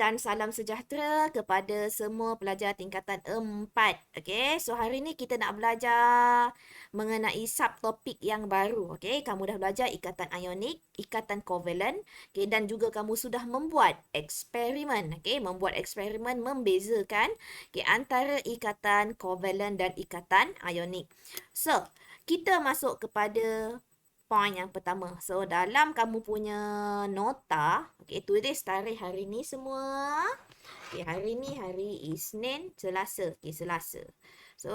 dan salam sejahtera kepada semua pelajar tingkatan 4. Okey, so hari ni kita nak belajar mengenai subtopik yang baru. Okey, kamu dah belajar ikatan ionik, ikatan kovalent, okey, dan juga kamu sudah membuat eksperimen. Okey, membuat eksperimen membezakan antara ikatan kovalent dan ikatan ionik. So, kita masuk kepada point yang pertama. So, dalam kamu punya nota, okay, tulis tarikh hari ni semua. Okay, hari ni hari Isnin, Selasa. Okay, Selasa. So,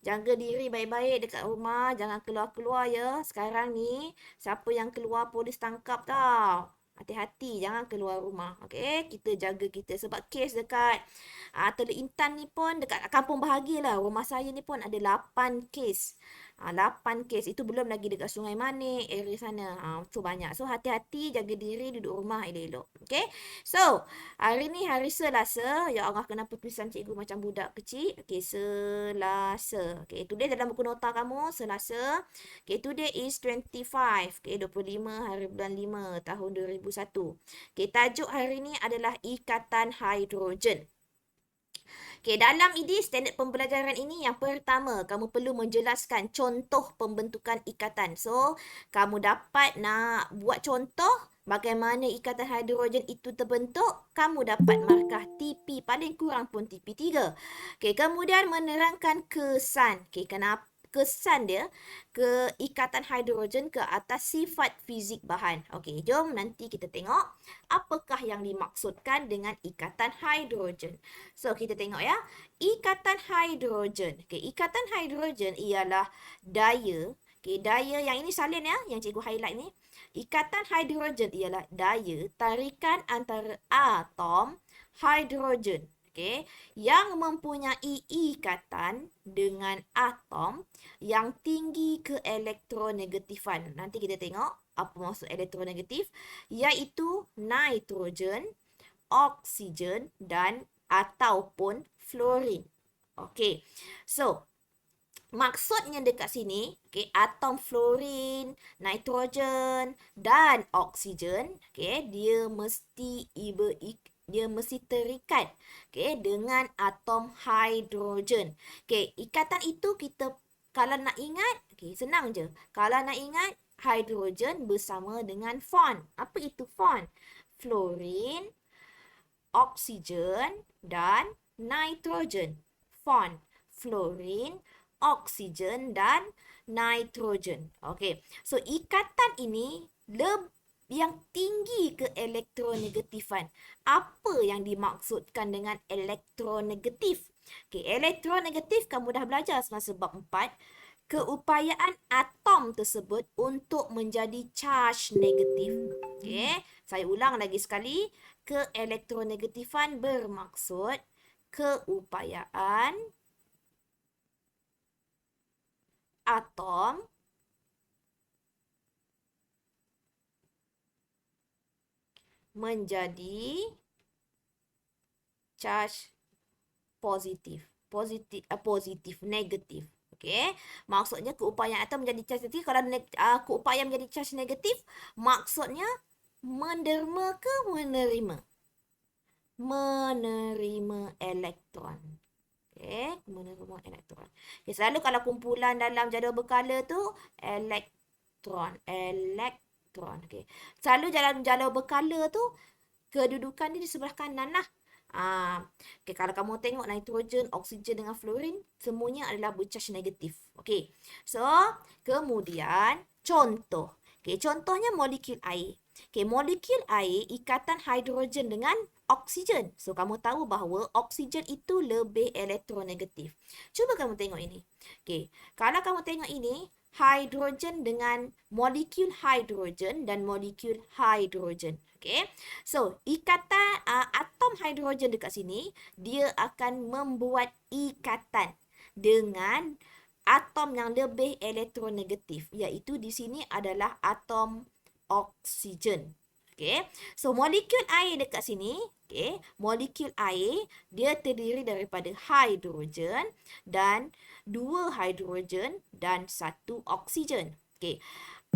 jaga diri baik-baik dekat rumah. Jangan keluar-keluar ya. Sekarang ni, siapa yang keluar polis tangkap tau. Hati-hati, jangan keluar rumah. Okay, kita jaga kita. Sebab kes dekat Teluk Intan ni pun, dekat kampung bahagia lah. Rumah saya ni pun ada 8 kes. 8 kes. Itu belum lagi dekat Sungai Manik, area sana. Tu banyak. So, hati-hati, jaga diri, duduk rumah elok-elok. Okay? So, hari ni hari Selasa. Ya Allah, kenapa tulisan cikgu macam budak kecil? Okay, Selasa. Okay, tulis dalam buku nota kamu, Selasa. Okay, today is 25. Okay, 25 hari bulan 5 tahun 2001. Okay, tajuk hari ni adalah ikatan hidrogen. Okay, dalam ini standard pembelajaran ini yang pertama, kamu perlu menjelaskan contoh pembentukan ikatan. So, kamu dapat nak buat contoh bagaimana ikatan hidrogen itu terbentuk. Kamu dapat markah TP, paling kurang pun TP 3. Okay, kemudian menerangkan kesan. Okay, kenapa? Kesan dia ke ikatan hidrogen ke atas sifat fizik bahan. Okey, jom nanti kita tengok apakah yang dimaksudkan dengan ikatan hidrogen. So, kita tengok ya. Ikatan hidrogen. Okey, ikatan hidrogen ialah daya. Okey, daya yang ini salin ya, yang cikgu highlight ni. Ikatan hidrogen ialah daya tarikan antara atom hidrogen. Okay, yang mempunyai ikatan dengan atom yang tinggi keelektronegatifan. Nanti kita tengok apa maksud elektronegatif, iaitu nitrogen, oksigen dan ataupun fluorin. Okay, so maksudnya dekat sini, okay, atom fluorin, nitrogen dan oksigen, okay, dia mesti terikat, okay, dengan atom hidrogen. Okay, ikatan itu kita kalau nak ingat, okay, senang je. Kalau nak ingat, hidrogen bersama dengan fon. Apa itu fon? Fluorin, oksigen dan nitrogen. Fon, fluorin, oksigen dan nitrogen. Okay, so ikatan ini yang tinggi ke elektronegatifan. Apa yang dimaksudkan dengan elektronegatif? Okay, elektronegatif kamu dah belajar semasa bab 4. Keupayaan atom tersebut untuk menjadi charge negatif. Okay, saya ulang lagi sekali. Keelektronegatifan bermaksud keupayaan atom menjadi charge positif. Positif, negatif. Okey. Maksudnya keupayaan atom menjadi charge negatif. Kalau keupayaan menjadi charge negatif, maksudnya menderma ke menerima? Menerima elektron. Okey, menerima elektron. Okay, selalu kalau kumpulan dalam jadual berkala tu elektron. Okey. Selalu dalam jadual berkala tu kedudukan dia di sebelah kanan lah. Okay, kalau kamu tengok nitrogen, oksigen dengan fluorin, semuanya adalah bercharge negatif. Okey. So, kemudian contoh. Okay, contohnya molekul air. Okay, molekul air ikatan hidrogen dengan oksigen. So, kamu tahu bahawa oksigen itu lebih elektronegatif. Cuba kamu tengok ini. Okay, kalau kamu tengok ini, hidrogen dengan molekul hidrogen dan molekul hidrogen. Okay, so ikatan atom hidrogen dekat sini, dia akan membuat ikatan dengan atom yang lebih elektronegatif, iaitu di sini adalah atom oksigen. Okay, so molekul air dekat sini, okay, molekul air dia terdiri daripada hidrogen dan 2 hidrogen dan 1 oksigen. Okay,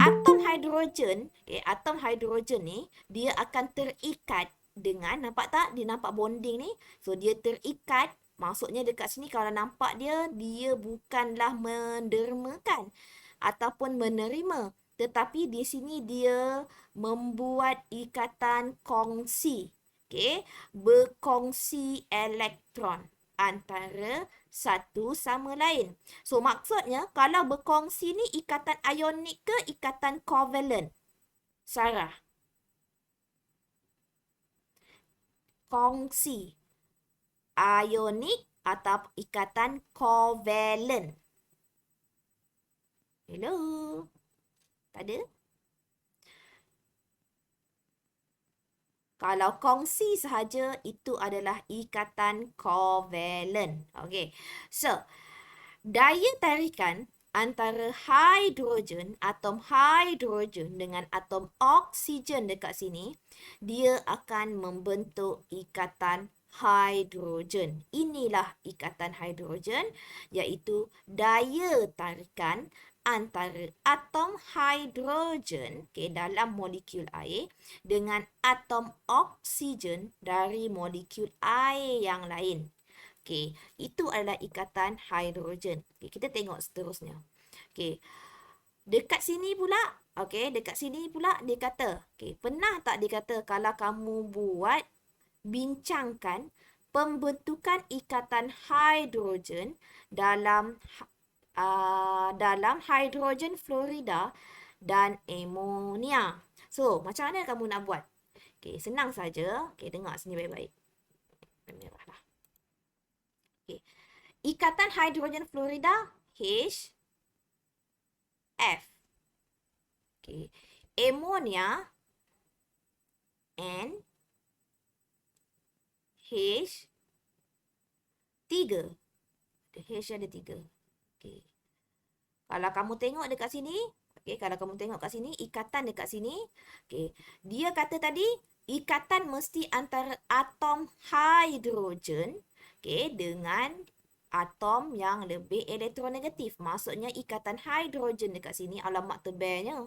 atom hidrogen, okay, atom hidrogen ni dia akan terikat dengan, nampak tak? Dia nampak bonding ni. So, dia terikat. Maksudnya dekat sini kalau nampak dia, dia bukanlah mendermakan ataupun menerima. Tetapi di sini dia membuat ikatan kongsi. Okay? Berkongsi elektron antara satu sama lain. So, maksudnya kalau berkongsi ni ikatan ionik ke ikatan kovalent? Sarah. Kongsi. Ionik atau ikatan kovalent. Hello? Tak ada? Kalau kongsi sahaja, itu adalah ikatan kovalent. Okay. So, daya tarikan antara hidrogen, atom hidrogen dengan atom oksigen dekat sini, dia akan membentuk ikatan hidrogen. Inilah ikatan hidrogen, iaitu daya tarikan antara atom hidrogen dalam molekul air dengan atom oksigen dari molekul air yang lain. Okey, itu adalah ikatan hidrogen. Okey, kita tengok seterusnya. Okey. Dekat sini pula, dekat sini pula dia kata, pernah tak dia kata kalau kamu buat bincangkan pembentukan ikatan hidrogen dalam hidrogen fluorida dan amonia. So, macam mana kamu nak buat? Okey, senang saja. Okey, dengar sini baik-baik. Merahlah. Okay. Ikatan hidrogen fluorida H F. Okay. Amonia N H 3. H ada 3. Okay. Kalau kamu tengok dekat sini, kalau kamu tengok kat sini, ikatan dekat sini, dia kata tadi ikatan mesti antara atom hidrogen dengan atom yang lebih elektronegatif. Maksudnya ikatan hidrogen dekat sini, alamat tebalnya.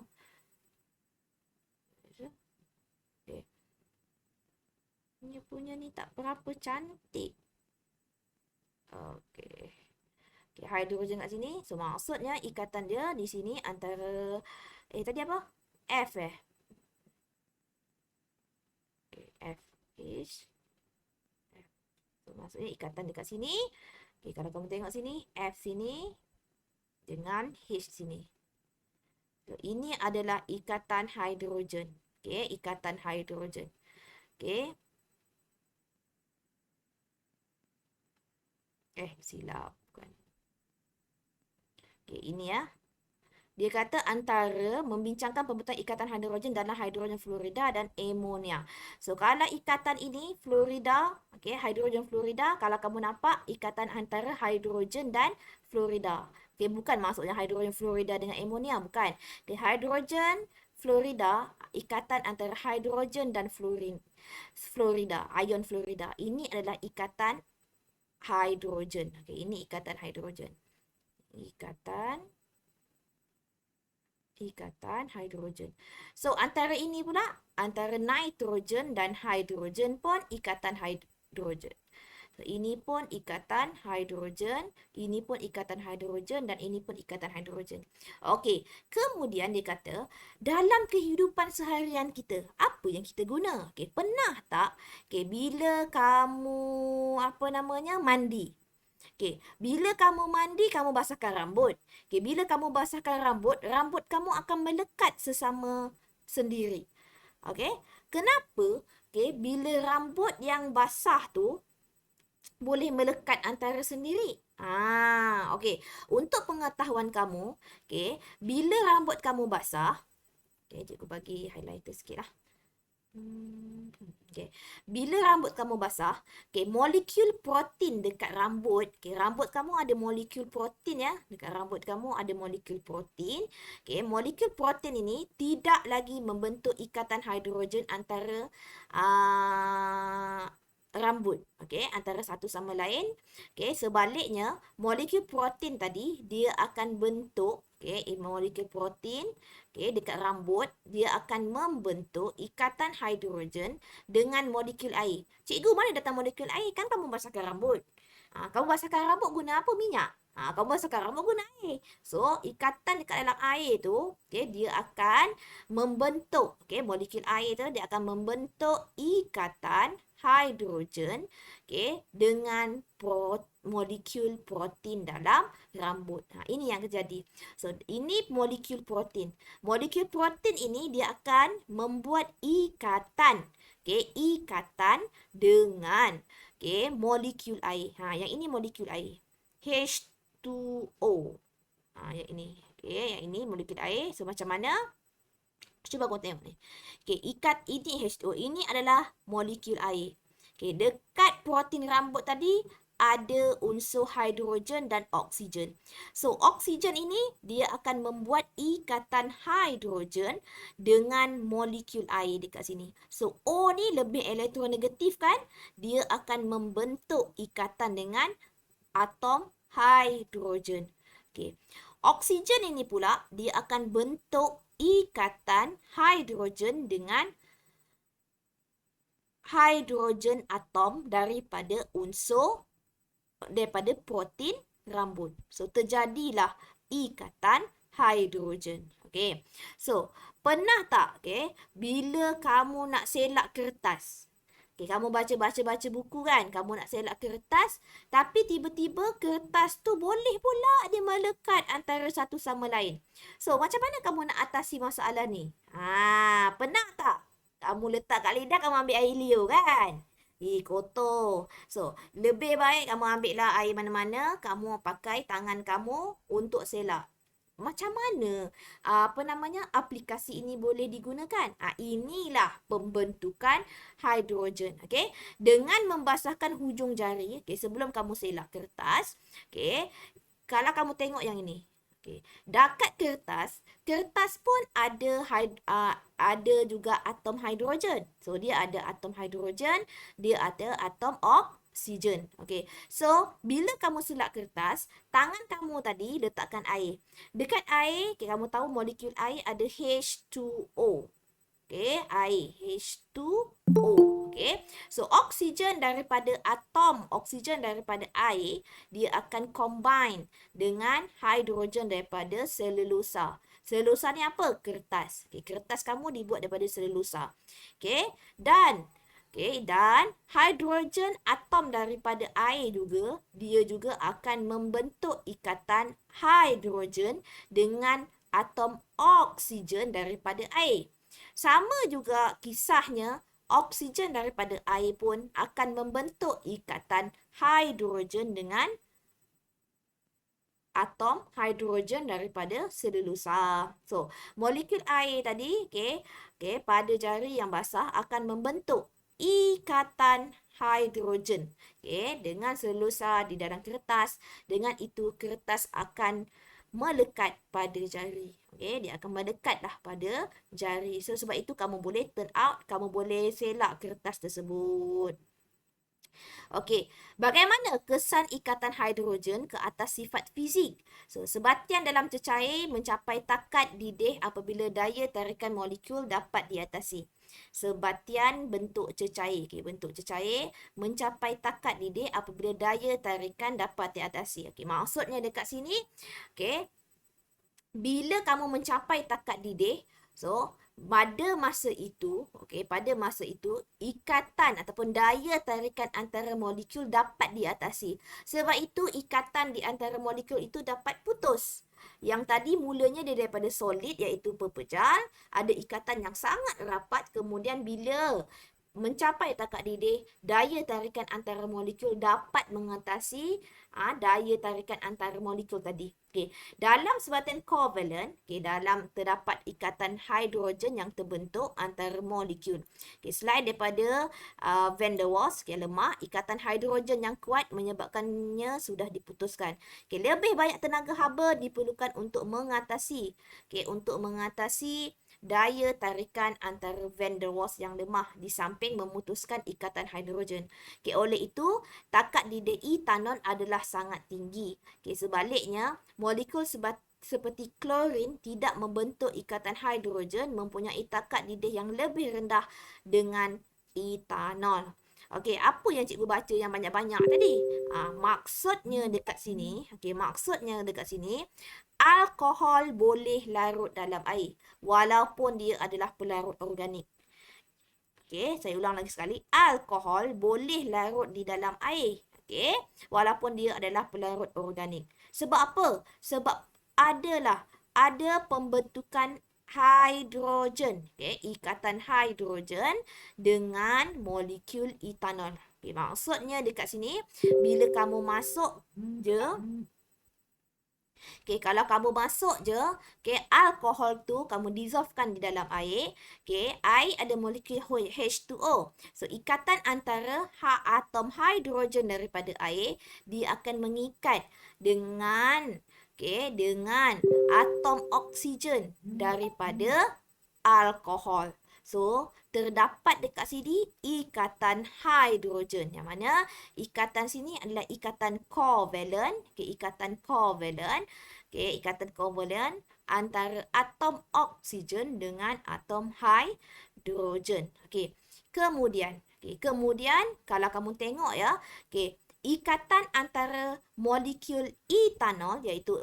Dia punya ni tak berapa cantik. Okey. Hidrogen kat sini. So, maksudnya ikatan dia di sini antara, tadi apa? F F H. So, maksudnya ikatan dekat sini. Kalau kamu tengok sini, F sini dengan H sini. So, ini adalah ikatan hidrogen. Ikatan hidrogen. Silap. Bukan. Ini ya. Dia kata antara membincangkan pembentukan ikatan hidrogen dalam hidrogen fluorida dan amonia. So, kalau ikatan ini fluorida, hidrogen fluorida, kalau kamu nampak ikatan antara hidrogen dan fluorida. Bukan maksudnya hidrogen fluorida dengan amonia, bukan. Hidrogen fluorida, ikatan antara hidrogen dan fluorida, ion fluorida. Ini adalah ikatan hidrogen. Ini ikatan hidrogen. Ikatan hidrogen. So, antara ini pula, antara nitrogen dan hidrogen pun ikatan hidrogen. So, ini pun ikatan hidrogen, ini pun ikatan hidrogen, dan ini pun ikatan hidrogen. Okey, kemudian dia kata, dalam kehidupan seharian kita, apa yang kita guna? Pernah tak? Bila kamu, mandi. Bila kamu mandi, kamu basahkan rambut. Bila kamu basahkan rambut, rambut kamu akan melekat sesama sendiri. Kenapa? Bila rambut yang basah tu boleh melekat antara sendiri. Untuk pengetahuan kamu, bila rambut kamu basah, cikgu bagi highlighter sikit lah. Bila rambut kamu basah, molekul protein dekat rambut, rambut kamu ada molekul protein ya, dekat rambut kamu ada molekul protein. Molekul protein ini tidak lagi membentuk ikatan hidrogen antara rambut, antara satu sama lain. Sebaliknya, molekul protein tadi dia akan bentuk molekul protein, dekat rambut, dia akan membentuk ikatan hidrogen dengan molekul air. Cikgu, mana datang molekul air? Kan kamu basahkan rambut. Kamu basahkan rambut guna apa? Minyak. Kamu basahkan rambut guna air. So, ikatan dekat dalam air tu, dia akan membentuk, molekul air tu dia akan membentuk ikatan hidrogen, dengan molekul protein dalam rambut. Ini yang terjadi. So, ini molekul protein. Molekul protein ini dia akan membuat ikatan. Ikatan dengan molekul air. Yang ini molekul air. H2O. Yang ini. Yang ini molekul air. So, macam mana? Cuba kau tengok ni. Ikat ini H2O. Ini adalah molekul air. Dekat protein rambut tadi ada unsur hidrogen dan oksigen. So, oksigen ini dia akan membuat ikatan hidrogen dengan molekul air dekat sini. So, O ni lebih elektronegatif kan? Dia akan membentuk ikatan dengan atom hidrogen. Oksigen ini pula dia akan bentuk ikatan hidrogen dengan hidrogen atom daripada protein rambut. So, terjadilah ikatan hidrogen. So, pernah tak, bila kamu nak selak kertas, kamu baca buku kan, kamu nak selak kertas, tapi tiba-tiba kertas tu boleh pula dia melekat antara satu sama lain. So, macam mana kamu nak atasi masalah ni? Pernah tak? Kamu letak kat lidah, kamu ambil air liur kan? Kotor. So, lebih baik kamu ambil lah air mana-mana, kamu pakai tangan kamu untuk selak. Macam mana aplikasi ini boleh digunakan? Inilah pembentukan hidrogen. Dengan membasahkan hujung jari, sebelum kamu selak kertas, kalau kamu tengok yang ini, dekat kertas pun ada juga atom hidrogen. So, dia ada atom hidrogen, dia ada atom oksigen. So, bila kamu selak kertas, tangan kamu tadi letakkan air. Dekat air, kamu tahu molekul air ada H2O. Air H2O. So, oksigen daripada atom oksigen daripada air, dia akan combine dengan hidrogen daripada selulosa. Selulosa ni apa? Kertas. Kertas kamu dibuat daripada selulosa. Dan hidrogen atom daripada air juga, dia juga akan membentuk ikatan hidrogen dengan atom oksigen daripada air. Sama juga kisahnya, oksigen daripada air pun akan membentuk ikatan hidrogen dengan atom hidrogen daripada selulosa. So, molekul air tadi, pada jari yang basah akan membentuk ikatan hidrogen dengan selulosa di dalam kertas. Dengan itu kertas akan melekat pada jari. Dia akan melekatlah pada jari. So, sebab itu kamu boleh turn out, kamu boleh selak kertas tersebut. Bagaimana kesan ikatan hidrogen ke atas sifat fizik? So, sebatian dalam cecair mencapai takat didih apabila daya tarikan molekul dapat diatasi. Sebatian bentuk cecair, bentuk cecair mencapai takat didih apabila daya tarikan dapat diatasi. Maksudnya dekat sini, bila kamu mencapai takat didih, so pada masa itu, ikatan ataupun daya tarikan antara molekul dapat diatasi. Sebab itu ikatan di antara molekul itu dapat putus. Yang tadi mulanya dia daripada solid, iaitu pepejal, ada ikatan yang sangat rapat. Kemudian bila mencapai takat didih, daya tarikan antara molekul dapat mengatasi daya tarikan antara molekul tadi. Dalam sebatian kovalent, dalam terdapat ikatan hidrogen yang terbentuk antara molekul. Selain daripada van der Waals, lemah, ikatan hidrogen yang kuat menyebabkannya sudah diputuskan. Lebih banyak tenaga haba diperlukan untuk mengatasi daya tarikan antara van der Waals yang lemah di samping memutuskan ikatan hidrogen. Oleh itu, takat didih etanon adalah sangat tinggi. Sebaliknya, molekul seperti klorin tidak membentuk ikatan hidrogen, mempunyai takat didih yang lebih rendah dengan etanol. Okey, apa yang cikgu baca yang banyak-banyak tadi? Maksudnya dekat sini, maksudnya dekat sini, alkohol boleh larut dalam air walaupun dia adalah pelarut organik. Okey, saya ulang lagi sekali. Alkohol boleh larut di dalam air. Okey, walaupun dia adalah pelarut organik. Sebab apa? Sebab ada pembentukan hidrogen. Okey, ikatan hidrogen dengan molekul etanol. Okey, maksudnya dekat sini, bila kamu masuk je, okay, kalau kamu masuk je, okay, alkohol tu kamu dissolvekan di dalam air. Okay, air ada molekul H2O. So, ikatan antara atom hidrogen daripada air, dia akan mengikat dengan dengan atom oksigen daripada alkohol. So, terdapat dekat sini ikatan hidrogen. Yang mana ikatan sini adalah ikatan kovalent. Okay, ikatan kovalent. Okay, ikatan kovalent antara atom oksigen dengan atom hidrogen. Okay, kemudian kalau kamu tengok ya, okay, ikatan antara molekul etanol iaitu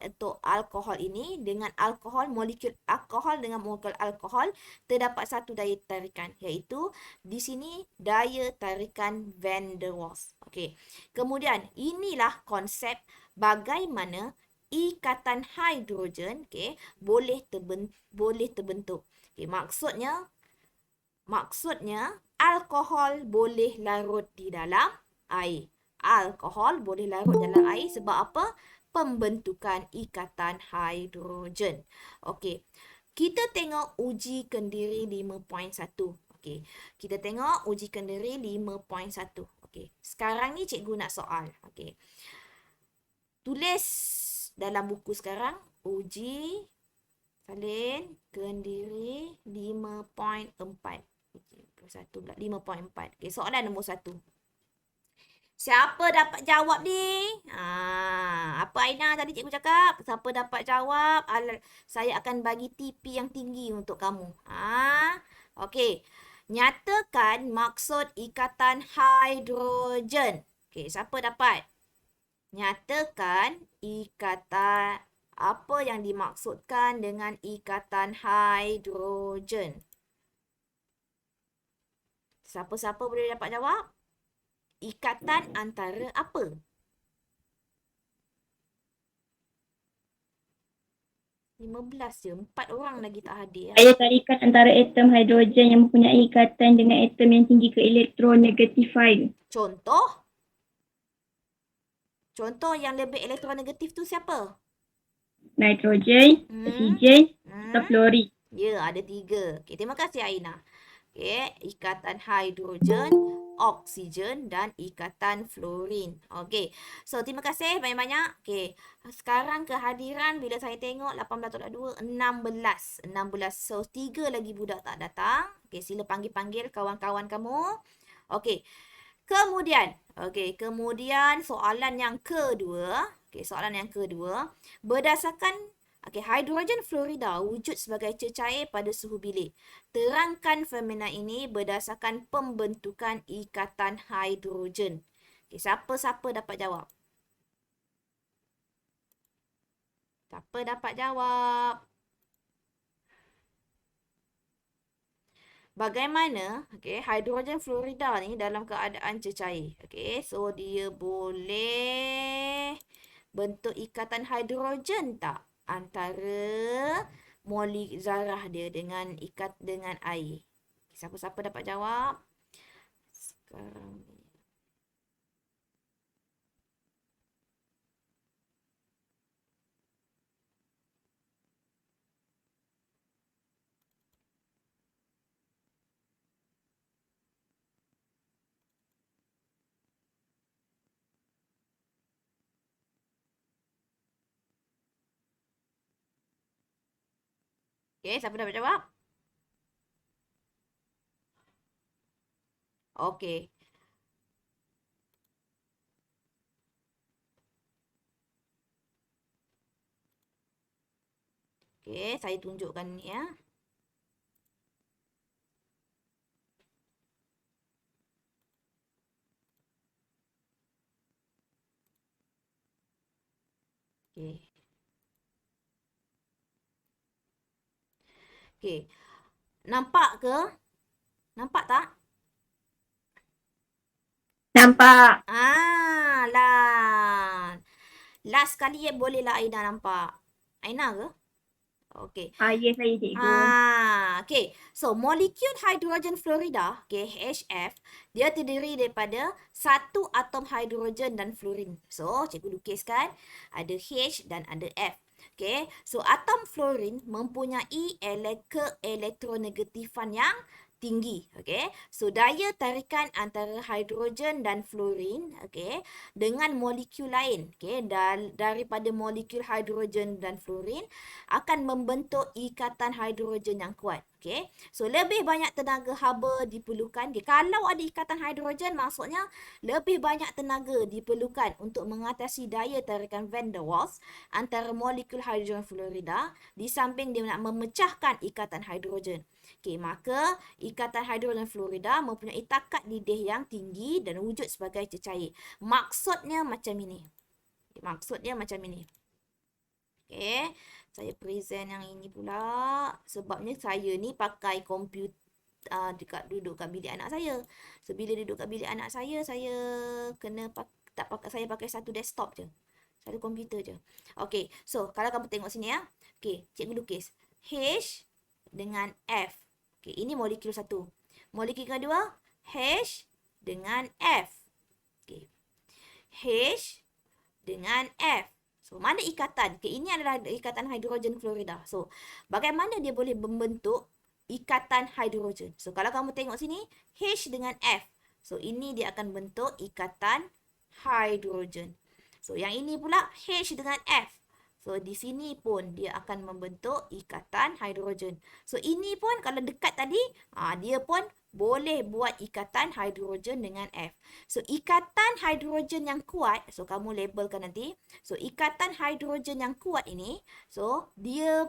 untuk alkohol ini dengan molekul alkohol terdapat satu daya tarikan iaitu di sini daya tarikan van der Waals. Okey. Kemudian inilah konsep bagaimana ikatan hidrogen boleh terbentuk. Okey, maksudnya alkohol boleh larut di dalam air. Alkohol boleh larut dalam air sebab apa? Pembentukan ikatan hidrogen. Okey. Kita tengok uji kendiri 5.1. Okey. Kita tengok uji kendiri 5.1. Okey. Sekarang ni cikgu nak soal. Okey. Tulis dalam buku sekarang uji salin kendiri 5.4. 5.4. Okay, soalan nombor 1. Siapa dapat jawab ni? Apa Aina tadi cikgu cakap? Siapa dapat jawab? Saya akan bagi TP yang tinggi untuk kamu. Okey. Nyatakan maksud ikatan hidrogen. Okey, siapa dapat? Nyatakan ikatan, apa yang dimaksudkan dengan ikatan hidrogen. Siapa-siapa boleh dapat jawab? Ikatan antara apa? Belas je. 4 orang lagi tak hadir. Daya tarikan antara atom hidrogen yang mempunyai ikatan dengan atom yang tinggi ke elektronegatifan. Contoh? Contoh yang lebih elektronegatif tu siapa? Nitrogen, oksigen, atau fluorin. Ya, ada 3. Okay, terima kasih Aina. Okay, ikatan hidrogen, oksigen dan ikatan fluorin. Okay, so terima kasih banyak-banyak. Okay, sekarang kehadiran bila saya tengok 18+2, 16. 16. So, 3 lagi budak tak datang. Okay, sila panggil-panggil kawan-kawan kamu. Okay, kemudian soalan yang kedua. Okay, soalan yang kedua. Berdasarkan hidrogen fluorida wujud sebagai cecair pada suhu bilik. Terangkan fenomena ini berdasarkan pembentukan ikatan hidrogen. Okay, siapa-siapa dapat jawab? Siapa dapat jawab? Bagaimana hidrogen fluorida ni dalam keadaan cecair. So dia boleh bentuk ikatan hidrogen tak antara molekul zarah dia dengan air. Siapa-siapa dapat jawab? Sekarang ni. Siapa dapat jawab? Okey. Okey, saya tunjukkan ni ya. Okey. Okey. Nampak ke? Nampak tak? Nampak. Lah. Last sekali ya bolehlah Aina nampak. Aina ke? Okey. Ya saya cikgu. Okay. So, molekul hidrogen fluorida, okay, HF, dia terdiri daripada satu atom hidrogen dan fluorin. So, cikgu lukiskan ada H dan ada F. Okay. So, atom fluorin mempunyai keelektronegatifan yang tinggi. Okay. So, daya tarikan antara hidrogen dan fluorin, okay, dengan molekul lain, okay, daripada molekul hidrogen dan fluorin akan membentuk ikatan hidrogen yang kuat. Okay. So, lebih banyak tenaga haba diperlukan. Okay. Kalau ada ikatan hidrogen, maksudnya lebih banyak tenaga diperlukan untuk mengatasi daya tarikan van der Waals antara molekul hidrogen fluorida di samping dia nak memecahkan ikatan hidrogen. Okay, maka ikatan hidrogen fluorida mempunyai takat didih yang tinggi dan wujud sebagai cecair. Maksudnya macam ini. Maksudnya macam ini. Okay. Saya present yang ini pula. Sebabnya saya ni pakai komputer duduk kat bilik anak saya. So, bila duduk kat bilik anak saya kena tak pakai, saya pakai satu desktop je. Satu komputer je. Okay. So, kalau kamu tengok sini ya. Okay. Cikgu lukis. H dengan F. Okay. Ini molekul satu. Molekul kedua. H dengan F. Okay. H dengan F. So, mana ikatan? Okay, ini adalah ikatan hidrogen fluorida. So, bagaimana dia boleh membentuk ikatan hidrogen? So, kalau kamu tengok sini, H dengan F. So, ini dia akan bentuk ikatan hidrogen. So, yang ini pula H dengan F. So, di sini pun dia akan membentuk ikatan hidrogen. So, ini pun kalau dekat tadi, dia pun boleh buat ikatan hidrogen dengan F. So, ikatan hidrogen yang kuat, so kamu labelkan nanti. So, ikatan hidrogen yang kuat ini, so dia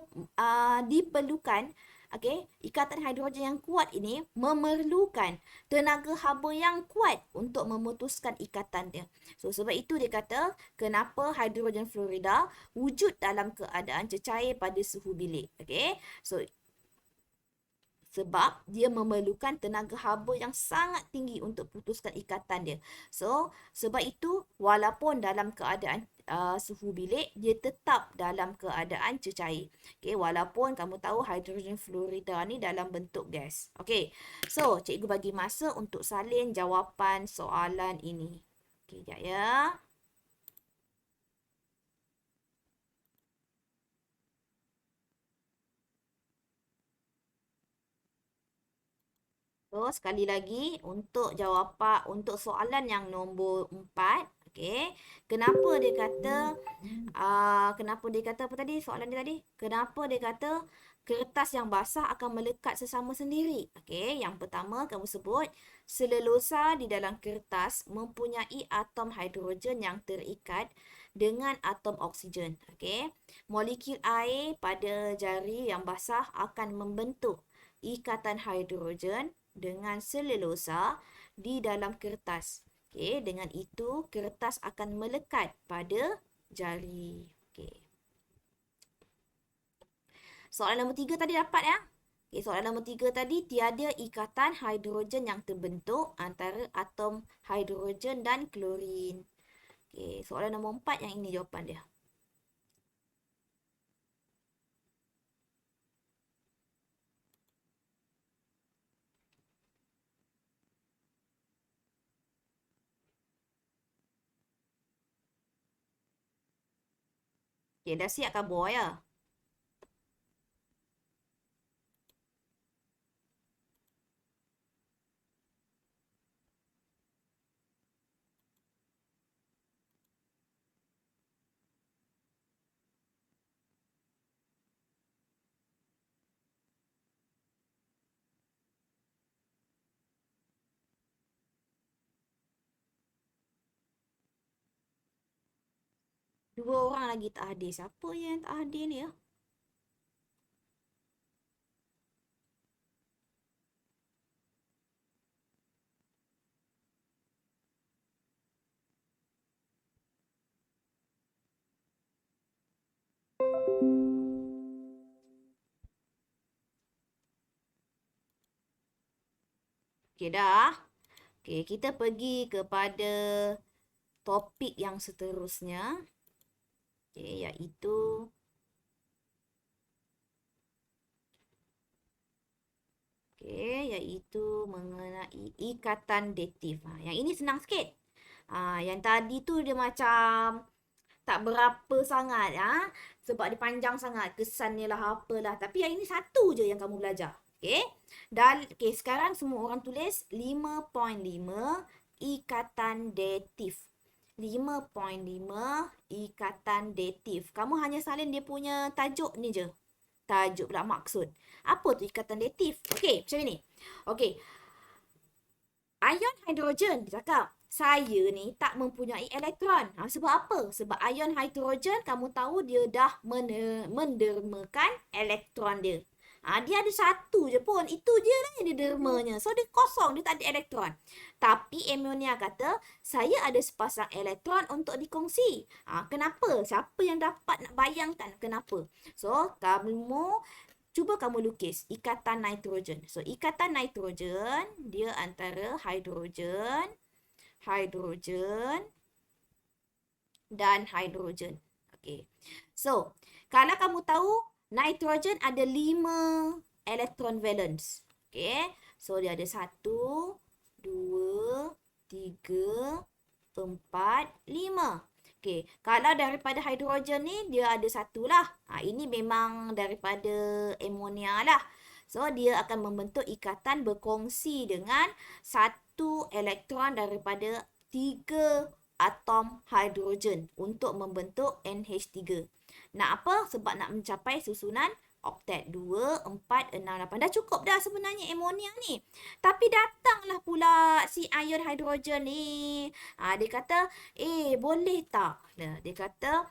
diperlukan, okay, ikatan hidrogen yang kuat ini memerlukan tenaga haba yang kuat untuk memutuskan ikatan dia. So, sebab itu dia kata, kenapa hidrogen fluorida wujud dalam keadaan cecair pada suhu bilik. Okay, so sebab dia memerlukan tenaga haba yang sangat tinggi untuk putuskan ikatan dia. So, sebab itu walaupun dalam keadaan suhu bilik, dia tetap dalam keadaan cecair. Okay, walaupun kamu tahu hidrogen fluorida ni dalam bentuk gas. Okay, so cikgu bagi masa untuk salin jawapan soalan ini. Okay, sekejap ya. So, sekali lagi untuk jawapan untuk soalan yang nombor 4, okey. Kenapa dia kata apa tadi? Soalan dia tadi. Kenapa dia kata kertas yang basah akan melekat sesama sendiri? Okey, yang pertama kamu sebut selulosa di dalam kertas mempunyai atom hidrogen yang terikat dengan atom oksigen. Okey. Molekul air pada jari yang basah akan membentuk ikatan hidrogen dengan selulosa di dalam kertas. Okey, dengan itu kertas akan melekat pada jari. Okey. Soalan nombor 3 tadi dapat ya? Okey, soalan nombor 3 tadi, tiada ikatan hidrogen yang terbentuk antara atom hidrogen dan klorin. Okey, soalan nombor 4 yang ini jawapan dia. Okey, dah siap khabar ya? Dua orang lagi tak hadir. Siapa yang tak hadir ni ya? Okey dah. Okey, kita pergi kepada topik yang seterusnya. Okey, iaitu mengenai ikatan datif. Yang ini senang sikit. Yang tadi tu dia macam tak berapa sangat sebab dia panjang sangat, kesannya lah apalah. Tapi yang ini satu je yang kamu belajar. Okey. Dan okey, sekarang semua orang tulis 5.5 ikatan datif. 5.5 ikatan datif. Kamu hanya salin dia punya tajuk ni je. Tajuk pula maksud. Apa tu ikatan datif? Okey, macam ni. Okey, ion hidrogen, dia cakap, saya ni tak mempunyai elektron. Sebab apa? Sebab ion hidrogen, kamu tahu dia dah mendermakan elektron dia. Dia ada satu je pun. Itu je lah yang dia dermanya. So, dia kosong. Dia tak ada elektron. Tapi amonia kata, saya ada sepasang elektron untuk dikongsi. Kenapa? Siapa yang dapat nak bayangkan kenapa? So, cuba kamu lukis ikatan nitrogen. So, ikatan nitrogen, dia antara hidrogen, dan hidrogen. Okay. So, kalau kamu tahu, nitrogen ada 5 elektron valence. Okay. So, dia ada 1, 2, 3, 4, 5. Okey, kalau daripada hidrogen ni dia ada satu lah. Ini memang daripada amonia lah. So, dia akan membentuk ikatan berkongsi dengan satu elektron daripada 3 atom hidrogen untuk membentuk NH3. Nak apa? Sebab nak mencapai susunan oktet 2, 4, 6, 8. Dah cukup dah sebenarnya amonia ni. Tapi datanglah pula si ion hidrogen ni. Dia kata, boleh tak? Dia kata,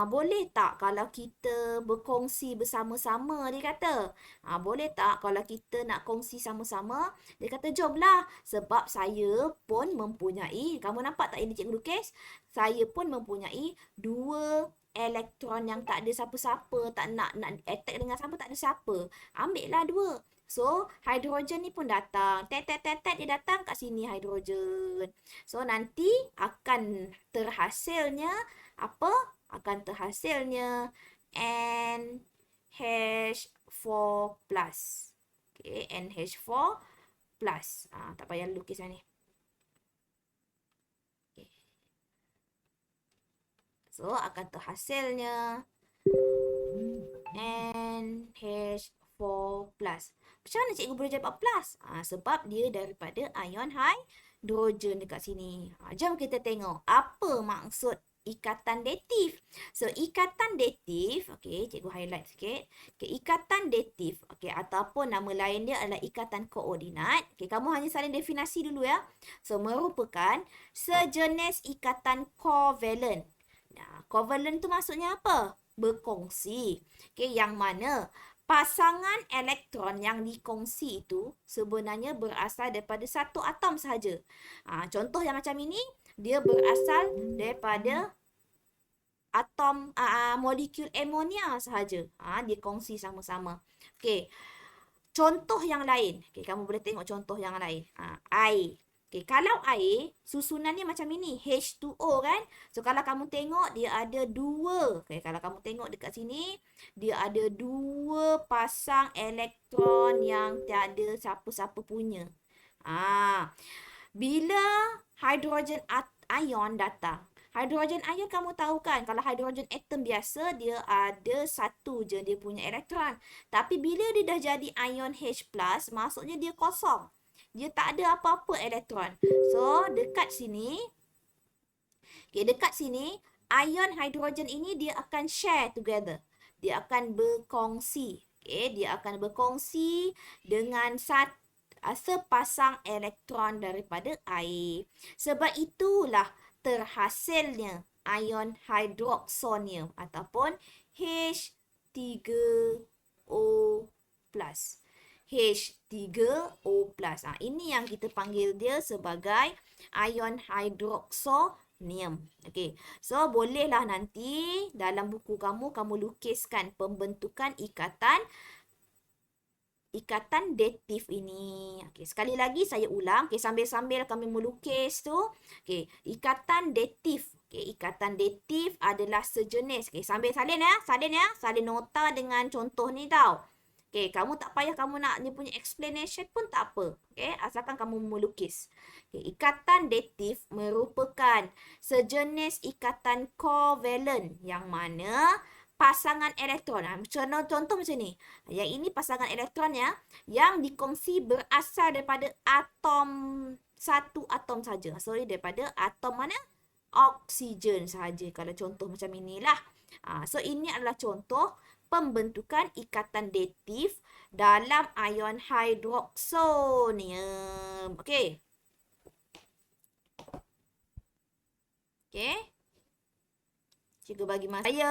boleh tak kalau kita berkongsi bersama-sama? Dia kata, boleh tak kalau kita nak kongsi sama-sama? Dia kata, jomlah. Sebab saya pun mempunyai, kamu nampak tak ini cikgu lukis? Saya pun mempunyai 2 elektron yang tak ada siapa-siapa, tak nak attack dengan siapa, tak ada siapa. Ambil lah 2. So, hidrogen ni pun datang. Tet, dia datang kat sini hidrogen. So, nanti akan terhasilnya apa? Akan terhasilnya NH4+. Okay, NH4+. Tak payah lukis ni. So, akan terhasilnya NH4+. Macam mana cikgu boleh jawab plus? Sebab dia daripada ion hidrogen dekat sini. Jom kita tengok apa maksud ikatan datif. So, ikatan datif, okey, cikgu highlight sikit. Okay, ikatan datif, okey, ataupun nama lain dia adalah ikatan koordinat. Okey, kamu hanya salin definisi dulu ya. So, merupakan sejenis ikatan kovalent. Kovalent tu maksudnya apa? Berkongsi. Okay, yang mana pasangan elektron yang dikongsi itu sebenarnya berasal daripada satu atom sahaja. Contoh yang macam ini, dia berasal daripada atom molekul amonia sahaja. Dikongsi sama-sama. Okay. Contoh yang lain. Okay, kamu boleh tengok contoh yang lain. Air. Okay, kalau air, susunannya macam ini. H2O kan? So, kalau kamu tengok, dia ada 2. Okay, kalau kamu tengok dekat sini, dia ada 2 pasang elektron yang tiada siapa-siapa punya. Bila hidrogen ion datang, hidrogen ion kamu tahu kan, kalau hidrogen atom biasa, dia ada satu je dia punya elektron. Tapi bila dia dah jadi ion H+, maksudnya dia kosong. Dia tak ada apa-apa elektron. So, dekat sini, ion hidrogen ini dia akan share together. Dia akan berkongsi. Dia akan berkongsi dengan sepasang elektron daripada air. Sebab itulah terhasilnya ion hidroksonium ataupun H3O+. H3O+. Ini yang kita panggil dia sebagai ion hidroksonium. Okey. So, bolehlah nanti dalam buku kamu lukiskan pembentukan ikatan ikatan datif ini. Okey, sekali lagi saya ulang. Okey, sambil-sambil kami melukis tu. Okey, ikatan datif. Okey, ikatan datif adalah sejenis. Okey, sambil salin ya. Salin ya. Salin nota dengan contoh ni tau. Okey, kamu tak payah kamu nak dia punya explanation pun tak apa. Okey, asalkan kamu melukis. Okey, ikatan datif merupakan sejenis ikatan kovalent yang mana pasangan elektron. Contoh macam ni. Yang ini pasangan elektron ya, yang dikongsi berasal daripada atom, satu atom saja. Sorry, daripada atom mana? Oksigen saja. Kalau contoh macam inilah. So ini adalah contoh pembentukan ikatan datif dalam ion hidroksonium. Okey. Okey. Cikgu bagi masa. Saya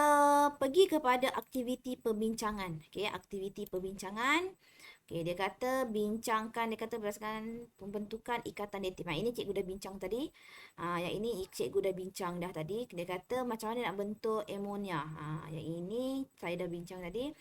pergi kepada aktiviti perbincangan. Okey, aktiviti perbincangan. Okey, dia kata bincangkan, dia kata berdasarkan pembentukan ikatan datif. Ini cikgu dah bincang tadi. Yang ini cikgu dah bincang dah tadi. Dia kata macam mana nak bentuk amonia. Yang ini saya dah bincang tadi.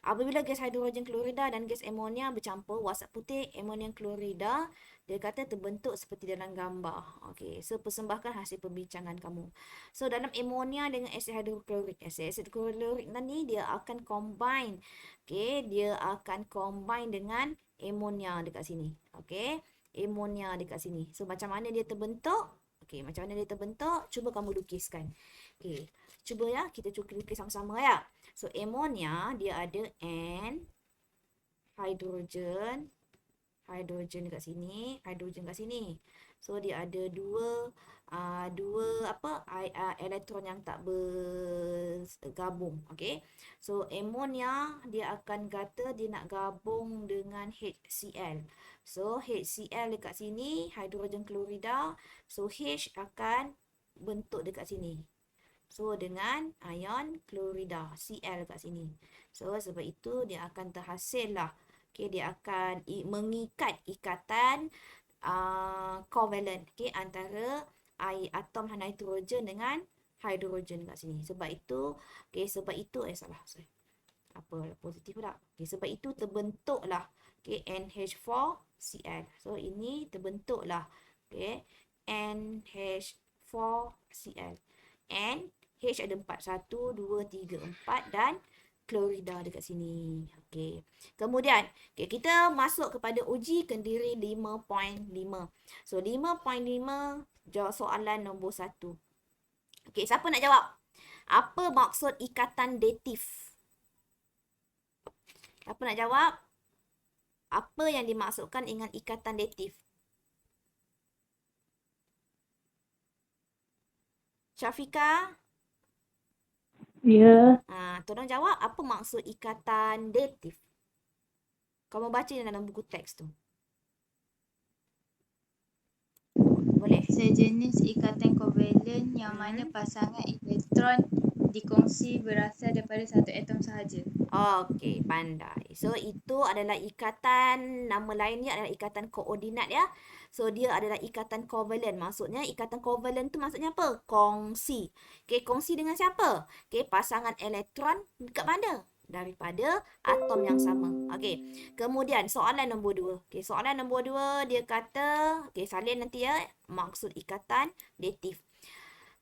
Apabila gas hidrogen klorida dan gas amonia bercampur, wasap putih amonium klorida, dia kata terbentuk seperti dalam gambar. Okey, so persembahkan hasil perbincangan kamu. So dalam amonia dengan asid hidroklorik asid, asid hidroklorik tadi dia akan combine. Okey, dia akan combine dengan amonia dekat sini. Okey, amonia dekat sini. So macam mana dia terbentuk? Okey, macam mana dia terbentuk? Cuba kamu lukiskan. Okey, cuba ya, kita cuba lukis sama-sama ya. So amonia dia ada N, hidrogen dekat sini, hidrogen kat sini. So dia ada dua elektron yang tak bergabung. Okey. So amonia dia akan kata dia nak gabung dengan HCl. So HCl dekat sini, hidrogen klorida. So H akan bentuk dekat sini. So dengan ion klorida, Cl kat sini. So sebab itu dia akan terhasil lah. Okay, dia akan mengikat ikatan kovalent antara atom nitrogen dengan hidrogen kat sini. Sebab itu, sorry. Apa positif pula. Okay, sebab itu terbentuklah NH4Cl. So ini terbentuklah NH4Cl. N H ada 4. 1, 2, 3, 4 dan klorida dekat sini. Okey. Kemudian, kita masuk kepada uji kendiri 5.5. So 5.5 jawab soalan nombor 1. Okey, siapa nak jawab? Apa maksud ikatan datif? Siapa nak jawab? Apa yang dimaksudkan dengan ikatan datif? Syafika? Ya. Tolong jawab apa maksud ikatan datif. Kamu baca dalam buku teks tu. Boleh. Sejenis ikatan kovalent yang mana pasangan elektron dikongsi berasal daripada satu atom sahaja. Okey, pandai. So itu adalah ikatan, nama lainnya adalah ikatan koordinat ya. So dia adalah ikatan kovalent. Maksudnya ikatan kovalent tu maksudnya apa? Kongsi. Okey, kongsi dengan siapa? Okey, pasangan elektron dekat mana? Daripada atom yang sama. Okey. Kemudian soalan nombor 2. Okey, soalan nombor 2 dia kata, okey salin nanti ya, maksud ikatan datif.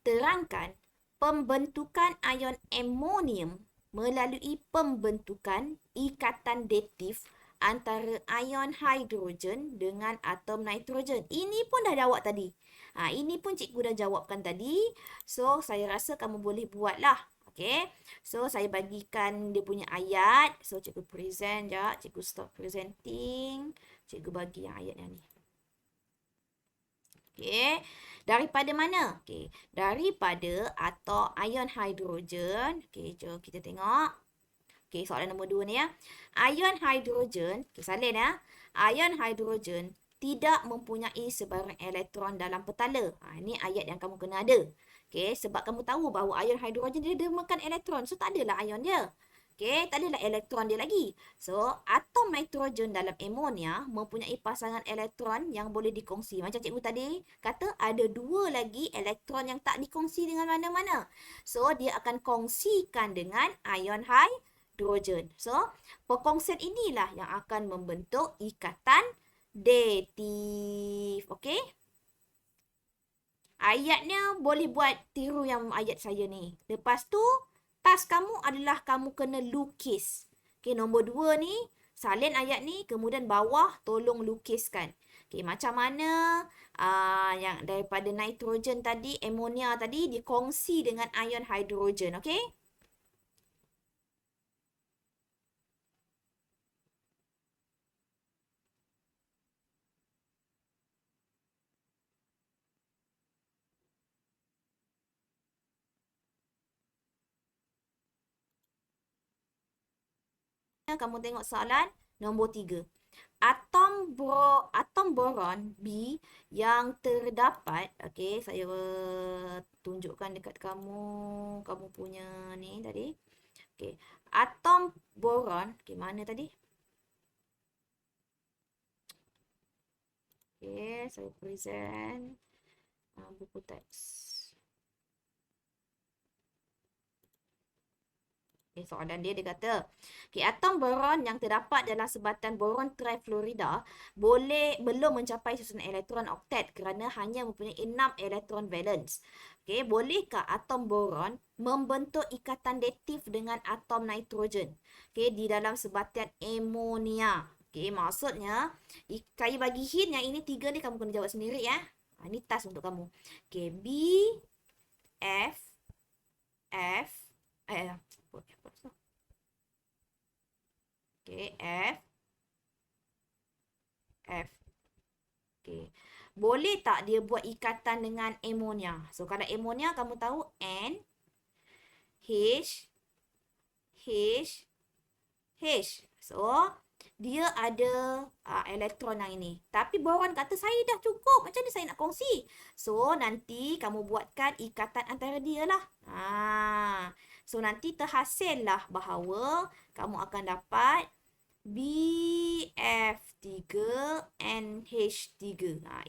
Terangkan pembentukan ion amonium melalui pembentukan ikatan datif antara ion hidrogen dengan atom nitrogen. Ini pun dah jawab tadi. Ini pun cikgu dah jawabkan tadi. So, saya rasa kamu boleh buatlah. Okay. So, saya bagikan dia punya ayat. So, cikgu present sekejap. Cikgu stop presenting. Cikgu bagi yang ayat yang ni. Okay. Daripada mana? Okay. Daripada atom ion hidrogen. Okay, jom kita tengok. Okay, soalan nombor 2 ni ya. Ion hidrogen, okay, salin ya. Ion hidrogen tidak mempunyai sebarang elektron dalam petala. Ini ayat yang kamu kena ada. Okay, sebab kamu tahu bahawa ion hidrogen dia makan elektron. So, tak adalah ion dia. Okay, tak adalah elektron dia lagi. So, atom nitrogen dalam amonia mempunyai pasangan elektron yang boleh dikongsi. Macam cikgu tadi kata ada 2 lagi elektron yang tak dikongsi dengan mana-mana. So, dia akan kongsikan dengan ion hidrogen. hidrogen. So, perkongsian inilah yang akan membentuk ikatan datif. Okey? Ayatnya boleh buat tiru yang ayat saya ni. Lepas tu, task kamu adalah kamu kena lukis. Okey, nombor 2 ni, salin ayat ni, kemudian bawah tolong lukiskan. Okey, macam mana yang daripada nitrogen tadi, amonia tadi dikongsi dengan ion hidrogen. Okey? Kamu tengok soalan nombor 3. Atom boron B yang terdapat, okey, saya tunjukkan dekat kamu punya ni tadi. Okey, atom boron, okey, mana tadi? Okey, saya present buku teks. Soalan dia kata, okay, atom boron yang terdapat dalam sebatan boron trifluorida belum mencapai susunan elektron oktet kerana hanya mempunyai 6 elektron valence. Okay, bolehkah atom boron membentuk ikatan datif dengan atom nitrogen? Okay, di dalam sebatan amonia. Okay, maksudnya, saya bagi hint yang ini 3 ni kamu kena jawab sendiri ya. Ini task untuk kamu. Okay, B, F, okay, F. Okay. Boleh tak dia buat ikatan dengan amonia? So, kalau amonia kamu tahu N, H, H. So, dia ada elektron yang ini. Tapi boron kata saya dah cukup. Macam mana saya nak kongsi? So, nanti kamu buatkan ikatan antara dia lah. So, nanti terhasillah bahawa kamu akan dapat BF3NH3.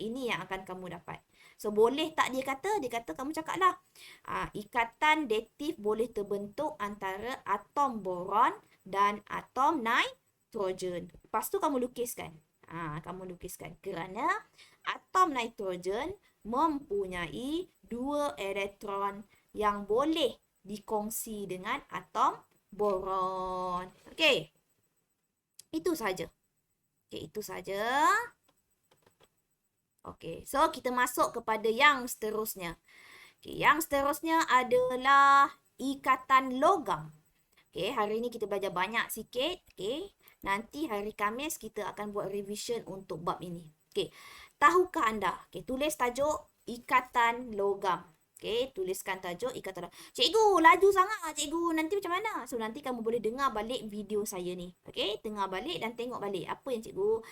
Ini yang akan kamu dapat. So, boleh tak dia kata? Dia kata kamu cakaplah. Ikatan datif boleh terbentuk antara atom boron dan atom nitrogen. Lepas tu kamu lukiskan. Kamu lukiskan. Kerana atom nitrogen mempunyai 2 elektron yang boleh dikongsi dengan atom boron. Okey. Itu saja. Okey, itu saja. Okey, so kita masuk kepada yang seterusnya. Okey, yang seterusnya adalah ikatan logam. Okey, hari ini kita belajar banyak sikit. Okey, nanti hari Khamis kita akan buat revision untuk bab ini. Okey, tahukah anda? Okey, tulis tajuk ikatan logam. Okey, tuliskan tajuk ikatan logam. Cikgu, laju sangat cikgu. Nanti macam mana? So, nanti kamu boleh dengar balik video saya ni. Okey, dengar balik dan tengok balik apa yang cikgu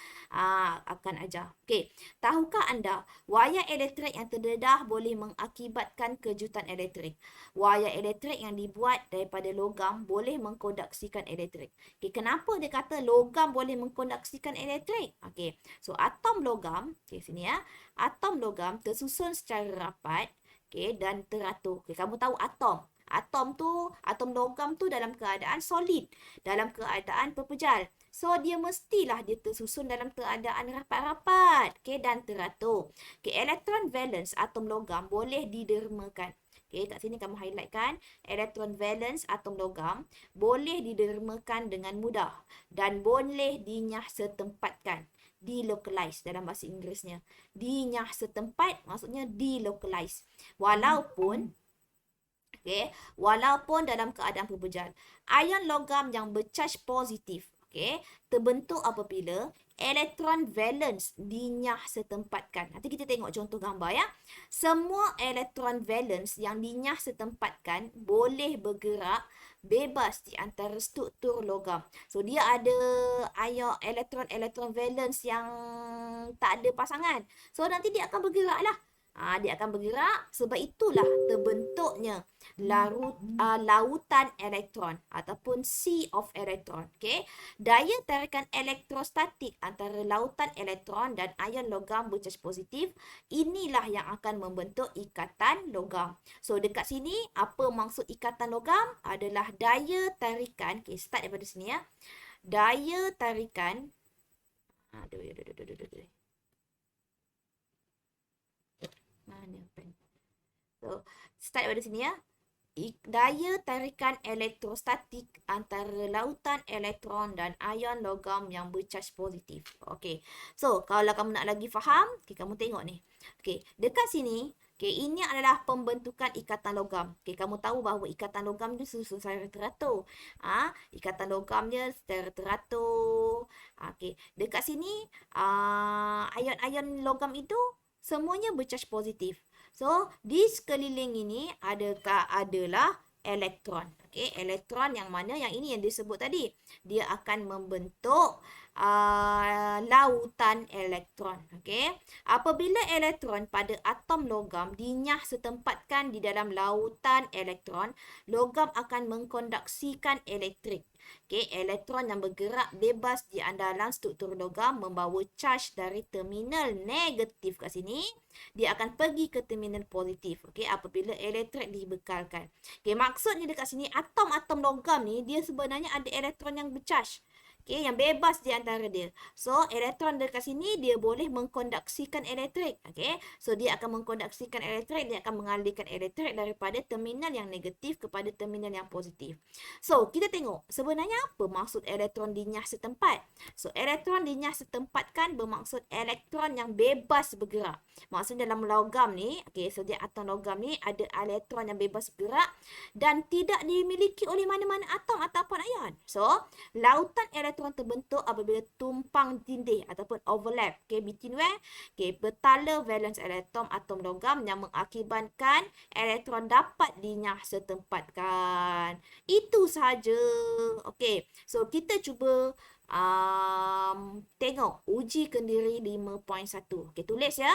akan ajar. Okey, tahukah anda wayar elektrik yang terdedah boleh mengakibatkan kejutan elektrik? Wayar elektrik yang dibuat daripada logam boleh mengkonduksikan elektrik. Okey, kenapa dia kata logam boleh mengkonduksikan elektrik? Okey, so atom logam, okey sini ya. Atom logam tersusun secara rapat. Okay, dan teratur. Okay, kamu tahu atom. Atom logam tu dalam keadaan solid. Dalam keadaan pepejal. So, dia mestilah dia tersusun dalam keadaan rapat-rapat. Okay, dan teratur. Okay, elektron valence atom logam boleh didermakan. Okay, kat sini kamu highlightkan. Elektron valence atom logam boleh didermakan dengan mudah. Dan boleh dinyah setempatkan. Delocalize dalam bahasa Inggerisnya. Dinyah setempat maksudnya delocalize. Walaupun dalam keadaan pepejal. Ion logam yang bercharge positif, terbentuk apabila elektron valence dinyah setempatkan. Nanti kita tengok contoh gambar ya. Semua elektron valence yang dinyah setempatkan boleh bergerak bebas di antara struktur logam. So, dia ada elektron valence yang tak ada pasangan. So, nanti dia akan bergerak lah. Dia akan bergerak, sebab itulah terbentuknya lautan elektron ataupun sea of electron. Okay? Daya tarikan elektrostatik antara lautan elektron dan ion logam bercas positif, inilah yang akan membentuk ikatan logam. So dekat sini, apa maksud ikatan logam? Adalah daya tarikan, okay, start daripada sini ya. Daya tarikan, mana pen? So, start daripada sini ya. Daya tarikan elektrostatik antara lautan elektron dan ion logam yang bercas positif. Okey. So, kalau kamu nak lagi faham, okay, kamu tengok ni. Okey, dekat sini, okay, ini adalah pembentukan ikatan logam. Okey, kamu tahu bahawa ikatan logam dia susun secara teratur. Ikatan logam dia secara teratur. Okey, dekat sini, ion-ion logam itu semuanya bercas positif. So, di sekeliling ini adalah elektron. Okey, elektron yang mana yang ini yang disebut tadi. Dia akan membentuk lautan elektron. Okey. Apabila elektron pada atom logam dinyah setempatkan di dalam lautan elektron, logam akan mengkonduksikan elektrik. Okey, elektron yang bergerak bebas di andalan struktur logam membawa charge dari terminal negatif kat sini, dia akan pergi ke terminal positif. Okey, apabila elektrik dibekalkan. Okey, maksudnya dekat sini atom-atom logam ni dia sebenarnya ada elektron yang bercharge. Okay, yang bebas di antara dia. So, elektron dekat sini dia boleh mengkonduksikan elektrik. Okay, so dia akan mengkonduksikan elektrik, dia akan mengalirkan elektrik daripada terminal yang negatif kepada terminal yang positif. So, kita tengok sebenarnya apa maksud elektron dinyah setempat. So, elektron dinyah setempatkan bermaksud elektron yang bebas bergerak. Maksudnya dalam logam ni, okay, so dia atom logam ni ada elektron yang bebas bergerak dan tidak dimiliki oleh mana-mana atom ataupun ion. So, lautan elektron terbentuk apabila tumpang tindih ataupun overlap, okay, between where? Okay, bertala valence elektron atom logam yang mengakibatkan elektron dapat dinyah setempatkan. Itu sahaja. Okay, so kita cuba tengok uji kendiri 5.1. Okay, tulis ya.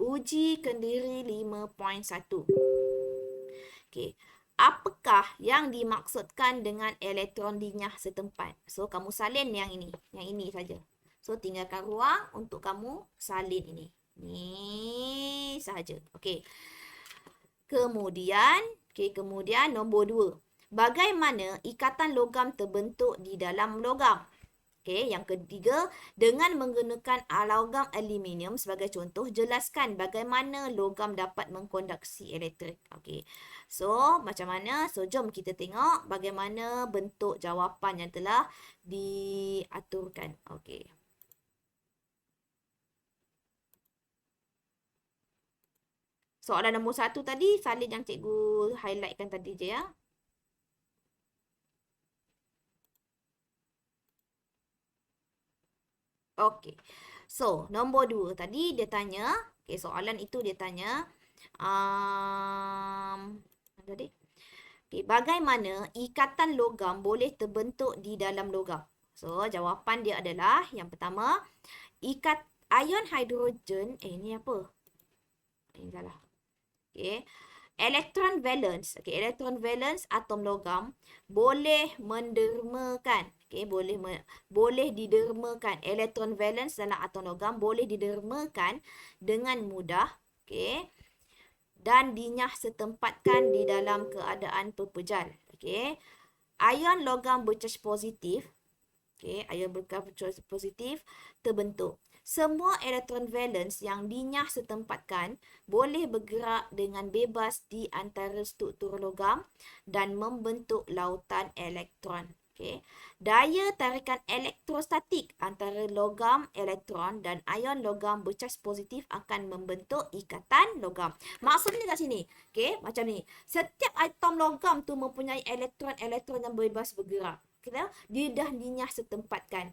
Uji kendiri 5.1. Okay. Apakah yang dimaksudkan dengan elektron dinyah setempat? So, kamu salin yang ini. Yang ini saja. So, tinggalkan ruang untuk kamu salin ini. Ni sahaja. Okey. Kemudian nombor 2. Bagaimana ikatan logam terbentuk di dalam logam? Okey, yang ketiga, dengan menggunakan logam aluminium sebagai contoh, jelaskan bagaimana logam dapat mengkonduksi elektrik. Okey. So, macam mana? So, jom kita tengok bagaimana bentuk jawapan yang telah diaturkan. Okey. Soalan nombor 1 tadi, salin yang cikgu highlightkan tadi je ya. Okey. So, nombor 2 tadi dia tanya, okey, soalan itu dia tanya tadi. Okey, bagaimana ikatan logam boleh terbentuk di dalam logam? So, jawapan dia adalah yang pertama, ion hidrogen, ini apa? Ini salah. Okey. Elektron valence, okey, elektron valence atom logam boleh mendermakan, okey, boleh didermakan. Elektron valence dalam atom logam boleh didermakan dengan mudah, okey, dan dinyah setempatkan di dalam keadaan pepejal, okey. Ion logam bercas positif, okey, ion bercas positif terbentuk. Semua elektron valence yang dinyah setempatkan boleh bergerak dengan bebas di antara struktur logam dan membentuk lautan elektron. Okay. Daya tarikan elektrostatik antara logam elektron dan ion logam bercas positif akan membentuk ikatan logam. Maksudnya kat sini, okay, macam ni. Setiap atom logam tu mempunyai elektron-elektron yang bebas bergerak. Dia dah dinyah setempatkan.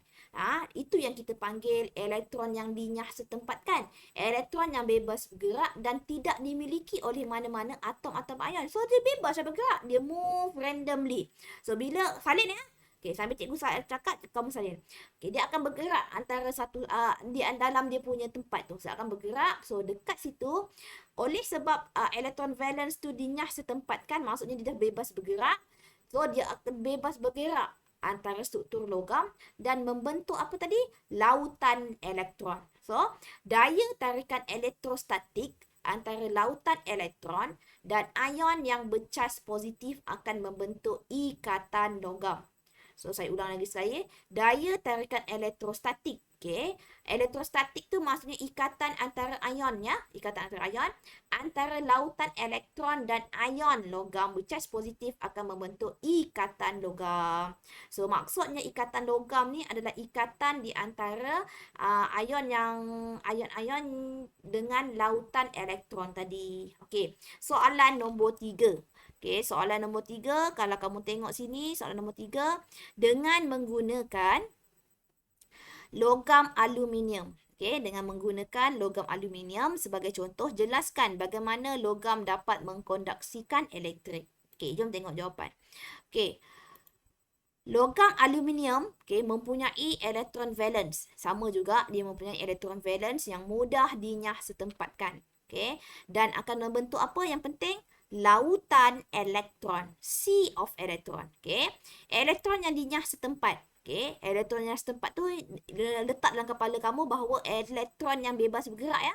Itu yang kita panggil elektron yang dinyah setempatkan. Elektron yang bebas bergerak dan tidak dimiliki oleh mana-mana atom atau ion. So, dia bebas bergerak. Dia move randomly. So, bila salin ya. Okey, sambil cikgu cakap, kamu salin. Okey, dia akan bergerak antara satu di dalam dia punya tempat tu. So, akan bergerak. So, dekat situ, oleh sebab elektron valence tu dinyah setempat kan, maksudnya dia dah bebas bergerak. So, dia akan bebas bergerak antara struktur logam dan membentuk apa tadi? Lautan elektron. So, daya tarikan elektrostatik antara lautan elektron dan ion yang bercas positif akan membentuk ikatan logam. So, saya ulang lagi sekali. Daya tarikan elektrostatik. Okay. Elektrostatik tu maksudnya ikatan antara ion ya. Ikatan antara ion. Antara lautan elektron dan ion logam bercas positif akan membentuk ikatan logam. So, maksudnya ikatan logam ni adalah ikatan di antara ion-ion dengan lautan elektron tadi. Okey. Soalan nombor 3. Okey, soalan nombor 3, kalau kamu tengok sini, soalan nombor 3, dengan menggunakan logam aluminium. Okey, dengan menggunakan logam aluminium sebagai contoh, jelaskan bagaimana logam dapat mengkonduksikan elektrik. Okey, jom tengok jawapan. Okey, logam aluminium mempunyai elektron valence. Sama juga, dia mempunyai elektron valence yang mudah dinyah setempatkan. Okay. Dan akan membentuk apa yang penting? Lautan elektron. Sea of electron. Okay. Elektron yang dinyah setempat. Okay. Elektron yang setempat tu letak dalam kepala kamu bahawa elektron yang bebas bergerak ya.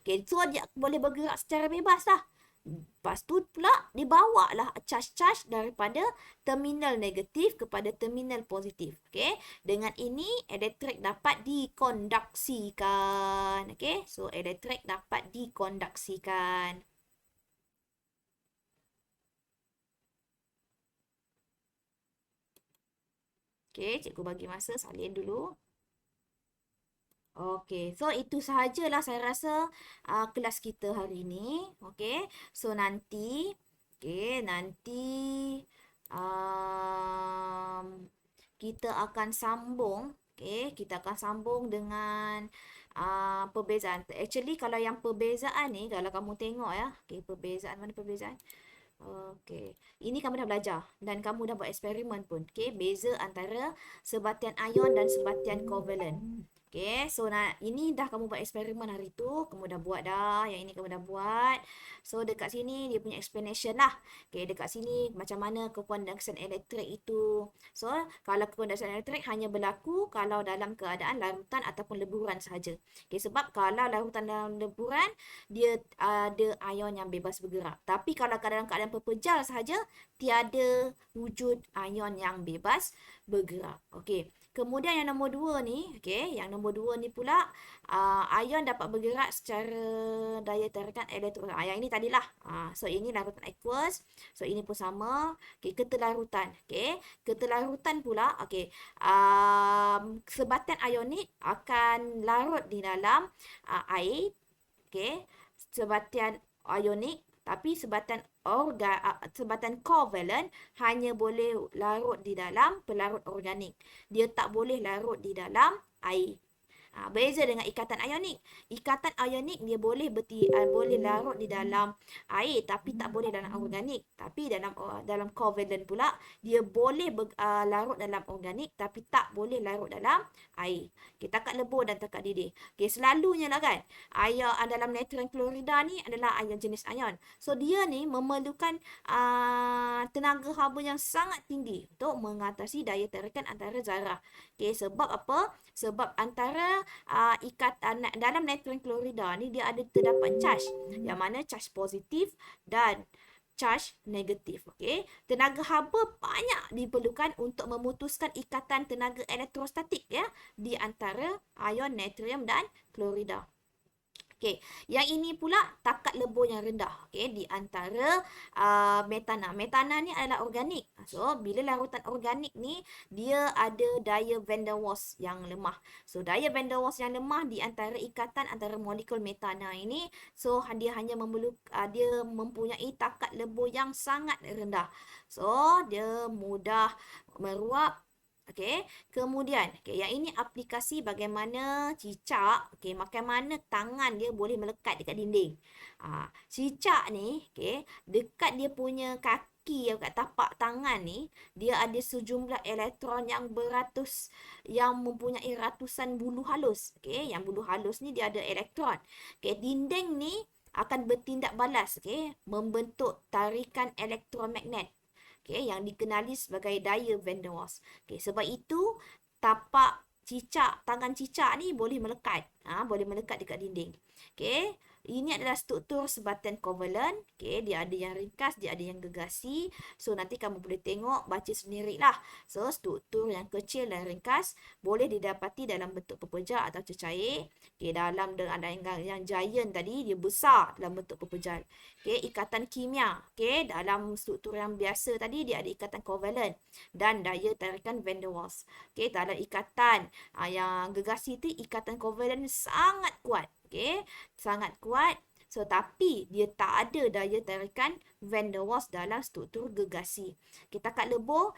Okay. So dia boleh bergerak secara bebas lah. Lepas tu pula dibawalah charge-charge daripada terminal negatif kepada terminal positif. Okay. Dengan ini elektrik dapat dikonduksikan. Okay. So elektrik dapat dikonduksikan. Okay. Cikgu bagi masa salin dulu. Okey, so itu sahajalah saya rasa kelas kita hari ini. Okey, so nanti, kita akan sambung. Okey, kita akan sambung dengan perbezaan. Actually, kalau yang perbezaan ni, kalau kamu tengok ya, okey, perbezaan, mana perbezaan? Okey, ini kamu dah belajar dan kamu dah buat eksperimen pun. Okey, beza antara sebatian ion dan sebatian kovalen. Okay, so ini dah kamu buat eksperimen hari tu, kamu dah buat dah, yang ini kamu dah buat. So dekat sini dia punya explanation lah. Okay, dekat sini macam mana kekonduksan elektrik itu. So kalau kekonduksan elektrik hanya berlaku kalau dalam keadaan larutan ataupun leburan sahaja. Okay, sebab kalau larutan dalam leburan, dia ada ion yang bebas bergerak. Tapi kalau dalam keadaan pepejal sahaja, tiada wujud ion yang bebas bergerak. Okay. Kemudian yang nombor 2 ni, okey, yang nombor 2 ni pula ion dapat bergerak secara daya tarikan elektron. Yang ini tadilah. So ini larutan aqueous. So ini pun sama. Okey, ketelarutan. Okey, ketelarutan pula, okey. Sebatian ionik akan larut di dalam air. Okey, sebatian ionik, tapi sebatian kovalen hanya boleh larut di dalam pelarut organik. Dia tak boleh larut di dalam air. Beza dengan ikatan ionik. Ikatan ionik dia boleh boleh larut di dalam air tapi tak boleh dalam organik. Tapi dalam kovalen pula dia boleh larut dalam organik tapi tak boleh larut dalam air. Okay, takat lebur dan takat didih. Okay, selalunya lah kan, ion dalam natrium klorida ni adalah ion jenis ion. So dia ni memerlukan tenaga haba yang sangat tinggi untuk mengatasi daya tarikan antara zarah. Okay, sebab apa? Sebab antara dalam natrium klorida ni dia ada terdapat charge, yang mana charge positif dan charge negatif. Okey, tenaga haba banyak diperlukan untuk memutuskan ikatan tenaga elektrostatik ya di antara ion natrium dan klorida. Okey, yang ini pula takat lebur yang rendah. Okey, di antara metana. Metana ni adalah organik. So, bila larutan organik ni dia ada daya van der Waals yang lemah. So, daya van der Waals yang lemah di antara ikatan antara molekul metana ini, so dia hanya dia mempunyai takat lebur yang sangat rendah. So, dia mudah meruap Okey. Kemudian, yang ini aplikasi bagaimana cicak, macam mana tangan dia boleh melekat dekat dinding. Cicak ni, dekat dia punya kaki, dekat tapak tangan ni, dia ada sejumlah elektron yang mempunyai ratusan bulu halus. Yang bulu halus ni dia ada elektron. Dinding ni akan bertindak balas, membentuk tarikan elektromagnet. Yang dikenali sebagai daya van der Waals. Sebab itu tangan cicak ni boleh melekat. Boleh melekat dekat dinding. Ini adalah struktur sebatan kovalent. Dia ada yang ringkas, dia ada yang gegasi. So, nanti kamu boleh tengok, baca sendirilah. So, struktur yang kecil dan ringkas boleh didapati dalam bentuk pepejal atau cecair. Dalam ada yang giant tadi, dia besar dalam bentuk pepejal. Ikatan kimia. Dalam struktur yang biasa tadi, dia ada ikatan kovalent dan daya tarikan van der Waals. Dalam ikatan yang gegasi tu, ikatan kovalent sangat kuat. Sangat kuat. So, tapi dia tak ada daya tarikan van der Waals dalam struktur gegasi. Takat lebur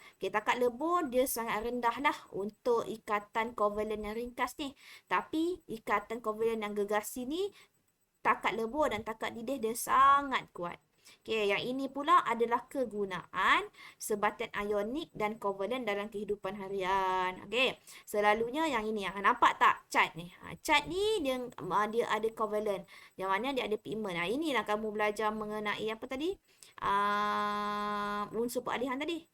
dia sangat rendah lah untuk ikatan kovalent yang ringkas ni. Tapi ikatan kovalent yang gegasi ni, takat lebur dan takat didih dia sangat kuat. Yang ini pula adalah kegunaan sebatan ionik dan kovalent dalam kehidupan harian. Selalunya yang ini, nampak tak cat ni? Cat ni dia ada kovalent, yang mana dia ada pigment. Inilah kamu belajar mengenai apa tadi? Unsur peralihan tadi.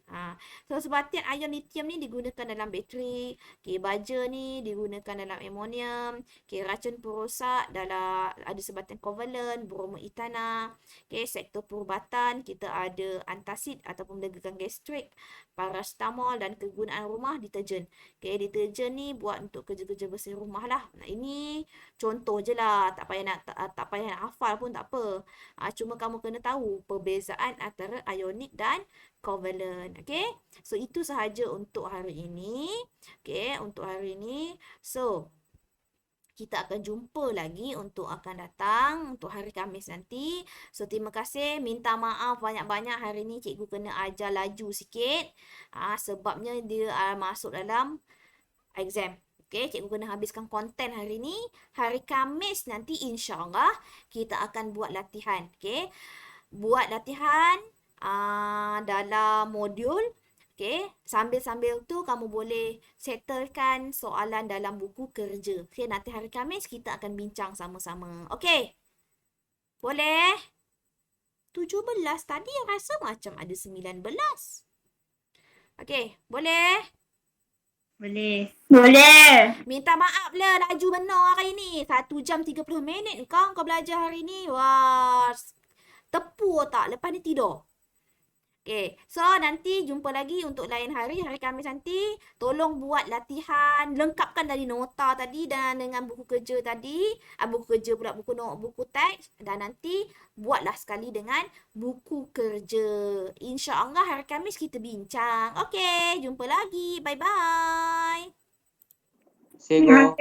So, sebatian ion lithium ni digunakan dalam bateri. Baja ni digunakan dalam amonium. Racun perosak ada sebatian kovalent, bromoetana. Sektor perubatan kita ada antacid ataupun melegakan gastrik, paracetamol, dan kegunaan rumah deterjen. Deterjen ni buat untuk kerja-kerja bersih rumah lah. Ini contoh je lah, tak payah nak hafal pun tak apa. Cuma kamu kena tahu perbezaan antara ionik dan kovalent. So, itu sahaja untuk hari ini. Untuk hari ini. So, kita akan jumpa lagi untuk akan datang, untuk hari Khamis nanti. So, terima kasih. Minta maaf banyak-banyak hari ni cikgu kena ajar laju sikit. Sebabnya dia masuk dalam exam. Cikgu kena habiskan konten hari ni. Hari Khamis nanti insyaAllah kita akan buat latihan. Buat latihan dalam modul. Sambil-sambil tu kamu boleh settlekan soalan dalam buku kerja. Nanti hari Khamis kita akan bincang sama-sama. Boleh? 17 tadi rasa macam ada 19. Boleh? Boleh. Minta maaf lah laju benar hari ni. 1 jam 30 minit kau belajar hari ni. Wah, tepu tak? Lepas ni tidur. So nanti jumpa lagi untuk lain hari Khamis nanti. Tolong buat latihan, lengkapkan dari nota tadi dan dengan buku kerja tadi. Buku kerja pula, buku teks. Dan nanti buatlah sekali dengan buku kerja. InsyaAllah hari Khamis kita bincang. Jumpa lagi. Bye-bye. See you.